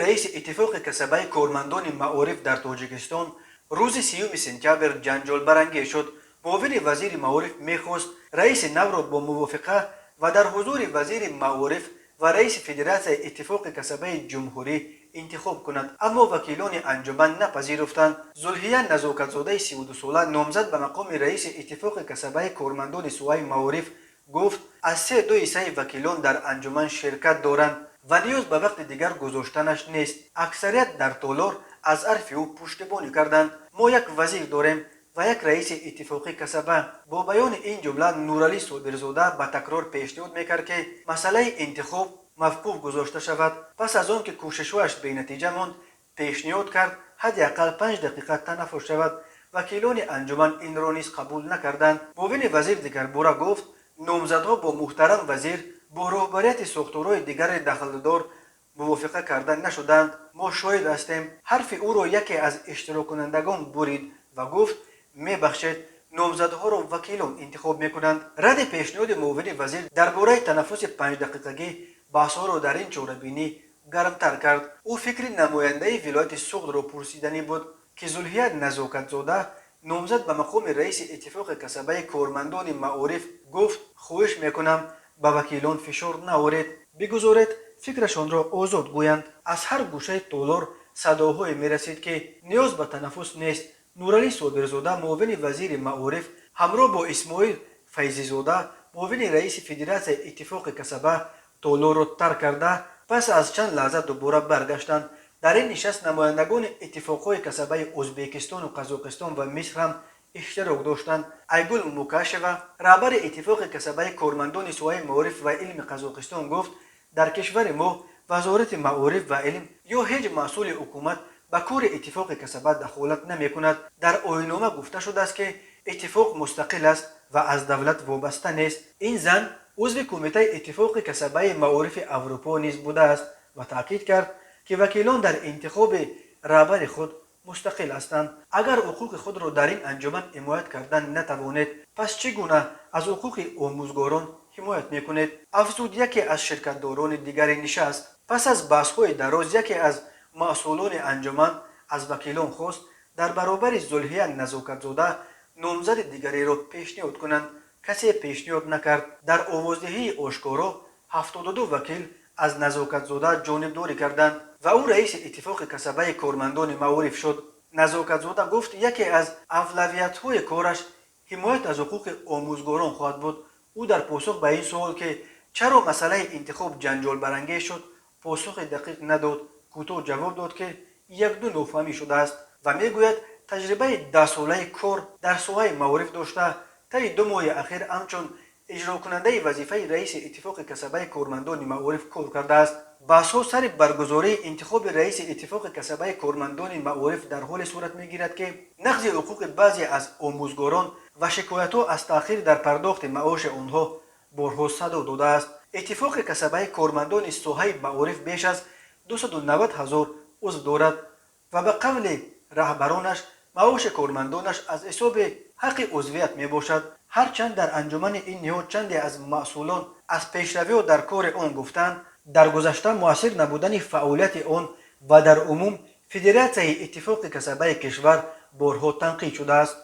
رئیس اتفاق کسبه کارمندان معارف در تاجیکستان روز 30 سپتامبر جنجال برانگیز شد. معاون وزیر معارف میخواست رئیس نو را با موافقه و در حضور وزیر معارف و رئیس فدراسیون اتفاق کسبه جمهوری انتخاب کند، اما وکیلان انجمن نپذیرفتند. زلحیه نزاکت‌زاده 32 ساله نامزد به مقام رئیس اتفاق کسبه کارمندان سوای معارف گفت از 3/2 وکیلان در انجمن شرکت دارند و نیاز به وقت دیگر گذاشتنش نیست. اکثریت در تالار از حرف او پشتیبانی کردند. ما یک وزیر داریم و یک رئیس اتفاقی کسبه. با بیان این جمله نورعلی صابرزاده به تکرار پیشنهاد میکرد که مسئله انتخاب موقوف گذاشته شود. پس از آن که کوشش‌هایش بی نتیجه ماند، پیشنهاد کرد حداقل 5 دقیقه تنفس شود. وکیلان انجمن این را نیز قبول نکردند. معاون وزیر دیگر باره گفت نامزدها با محترم وزیر با رهبریت ساختارهای دیگر دخلدار موافقه کرده نشدند. ما شاهد هستیم. حرف او را یکی از اشتراک کنندگان برید و گفت میبخشید نامزدها را وکیلان انتخاب میکنند. رد پیشنهاد معاون وزیر درباره تنفس 5 دقیقگی بحث‌ها را در این چاره‌بینی گرمتر کرد. او فکر نماینده ولایت سوخت را پرسیدنی بود که زلحیه نزاکت‌زاده نامزد به مقام رئیس اتفاق کسبه کارمندان معارف گفت خواهش میکنم به وکیلان فشار نآورید، بگذارید فکرشان را آزاد گویند. از هر گوشه تالار صداهای میرسید که نیاز به تنفس نیست. نورعلی صابرزاده معاون وزیر معارف همراه با اسماعیل فیضی‌زاده معاون رئیس فدراسیون اتفاق کسبه تالار را ترک کرده پس از چند لحظه دوباره برگشتند. در این نشست نمایندگان اتفاقهای کسبه ازبکستان و قزاقستان و مصر هم اشتراک داشتند. ایگول موکاشوا رهبر اتفاق کسبه کارمندان سوای معارف و علم قزاقستان گفت در کشور ما وزارت معارف و علم یا هیچ مسئول حکومت به کار اتفاق کسبه دخالت نمی کند. در آیین‌نامه گفته شده است که اتفاق مستقل است و از دولت وابسته نیست. این زن عضو کمیته اتفاق کسبه معارف اروپا نیز بوده است و تاکید کرد که وکیلان در انتخاب رهبر خود مستقل هستند. اگر حقوق خود را در این انجمن حمایت کردن نتوانید، پس چگونه از حقوق آموزگاران حمایت میکنید؟ افزود یکی از شرکتداران دیگر نشست پس از بحث‌های دراز یکی از مسئولان انجمن از وکیلان خواست در برابر زلحیه نزاکت‌زاده نامزد دیگری را پیشنهاد کنند. کسی پیشنهاد نکرد. در آوازدهی آشکارا 72 وکیل از نزاکت‌زاده جانبداری کردند و او رئیس اتفاق کسبه کارمندان معارف شد. نزاکت‌زاده گفت یکی از اولویت‌های کارش حمایت از حقوق آموزگاران خواهد بود. او در پاسخ به این سوال که چرا مسئله انتخاب جنجال برانگیز شد پاسخ دقیق نداد. کوتاه جواب داد که یک دو نافهمی شده است و میگوید تجربه 10 ساله کار در سوای معارف داشته. طی 2 ماه اخیر همچون اجرا کننده وظیفه رئیس اتفاق کسبه کارمندان معارف کار کرده است. بحث‌ها سر برگزاری انتخاب رئیس اتفاق کسبه کارمندان معارف در حال صورت میگیرد که نقض حقوق بعضی از آموزگاران و شکایت‌ها از تأخیر در پرداخت معاش آنها بارها صدا داده است. اتفاق کسبه کارمندان ساحه معارف بیش از 290,000 عضو دارد و به قول رهبرانش معاش کارمندانش از حساب حق عضویت می باشد. هرچند در انجمن این نهاد چندی از مسئولان از پیشروی در کار آن گفتند، در گذشته مؤثر نبودن فعالیت آن و در عموم فدراسیون اتفاق کسبه کشور بارها تنقید شده است.